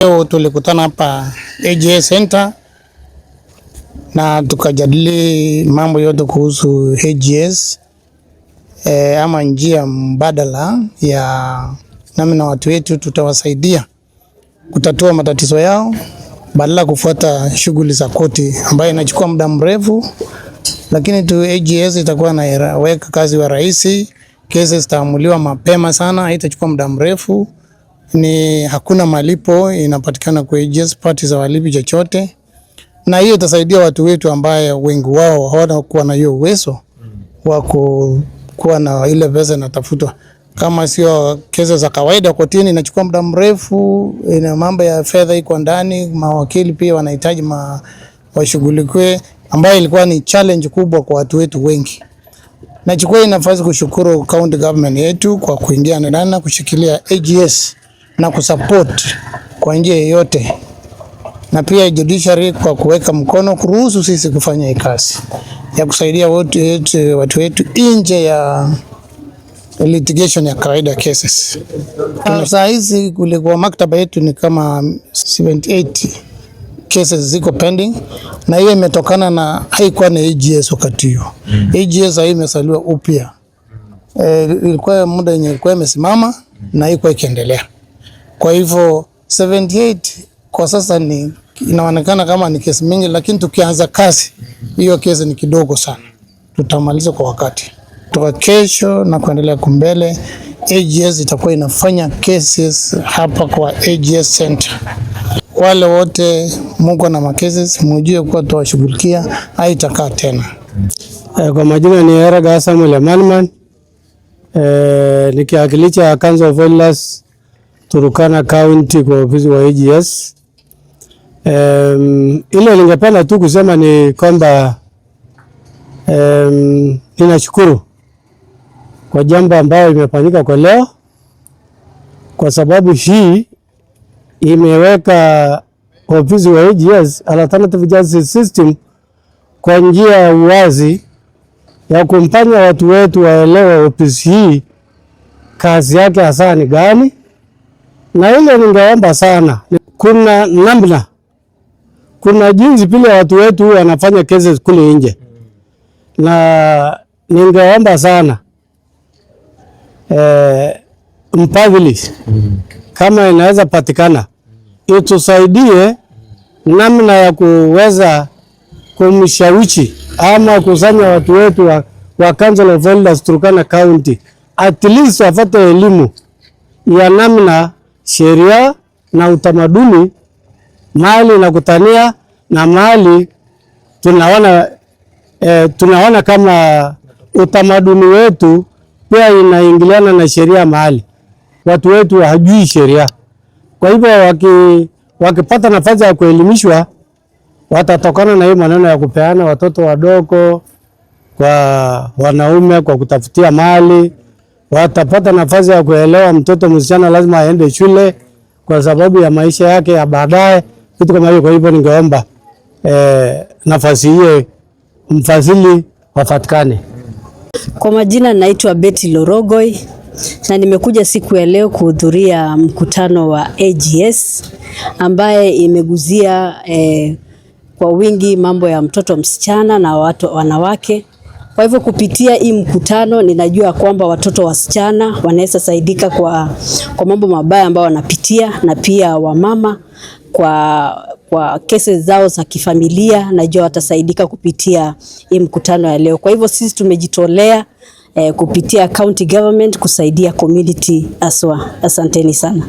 Leo tulikutana hapa AGS Center na tukajadili mambo yote kuhusu AGS ama njia mbadala ya namna watu wetu tutawasaidia kutatua matatizo yao badala kufuata shughuli za koti ambayo inachukua muda mrefu, lakini tu AGS itakuwa na weka kazi wa rahisi, kesi zitaamuliwa mapema sana, haitachukua muda mrefu. Ni hakuna malipo inapatikana kwa AGS, parties za walipi chochote, na hiyo itasaidia watu wetu ambaye wengi wao hawana kuwa na hiyo uwezo wa kuwa na ile pesa inatafutwa. Kama sio kesi za kawaida kotini inachukua muda mrefu, ina mambo ya fedha iko ndani, mawakili pia wanahitaji washughulikiwe, ambayo ilikuwa ni challenge kubwa kwa watu wetu wengi. Nachukua hii nafasi kushukuru county government yetu kwa kuingia ndani na kushikilia AGS na kusupport kwa njia yoyote, na pia judiciary kwa kuweka mkono kuruhusu sisi kufanya hii kazi ya kusaidia watu wetu nje ya litigation ya kawaida cases. Saa hizi kulikuwa maktaba yetu ni kama 78 cases ziko pending, na hiyo imetokana na haikuwa na AGS wakati hiyo. AGS hii imesaliwa upya. Ilikuwa muda yenye ilikuwa imesimama na iko ikiendelea. Kwa hivyo 78 kwa sasa ni inaonekana kama ni kesi mingi, lakini tukianza kazi hiyo kesi ni kidogo sana. Tutamaliza kwa wakati. Kutoka kesho na kuendelea kumbele, AGS itakuwa inafanya cases hapa kwa AGS Center. Wale wote mko na macases mjue kwa tuwashughulikia, haitakaa tena. Kwa majina ni Eraga Samuel Manman, nikiwakilisha Council of Elders Turkana County kwa ofisi wa AGS. Ile ningependa tu kusema ni kwamba ninashukuru kwa jambo ambayo imefanyika kwa leo, kwa sababu hii imeweka ofisi wa AGS Alternative Justice System kwa njia ya uwazi ya kumfanya watu wetu waelewe ofisi hii kazi yake hasa ni gani. Na ile ningeomba sana, kuna jinsi pile watu wetu wanafanya cases kule nje, na ningeomba sana mfadhili kama inaweza patikana itusaidie namna ya kuweza kumshawishi ama kusanya watu wetu wa Council of Elders Turkana County at least wapate elimu ya namna sheria na utamaduni mahali na kutania na mahali tunaona kama utamaduni wetu pia inaingiliana na sheria mahali watu wetu hawajui sheria. Kwa hivyo wakipata nafasi ya kuelimishwa, watatokana na hiyo maneno ya kupeana watoto wadogo kwa wanaume kwa kutafutia mali. Watapata nafasi ya kuelewa mtoto msichana lazima aende shule kwa sababu ya maisha yake ya baadaye, kitu kama hiyo. Kwa hivyo ningeomba nafasi hiyo mfadhili wapatikane. Kwa majina naitwa Betty Lorogoi na nimekuja siku ya leo kuhudhuria mkutano wa AGS ambaye imeguzia kwa wingi mambo ya mtoto msichana na wanawake. Kwa hivyo kupitia hii mkutano ninajua kwamba watoto wasichana wanaweza saidika kwa mambo mabaya ambayo wanapitia, na pia wamama kwa kesi zao za kifamilia najua watasaidika kupitia hii mkutano ya leo. Kwa hivyo sisi tumejitolea kupitia county government kusaidia community aswa. Asanteni sana.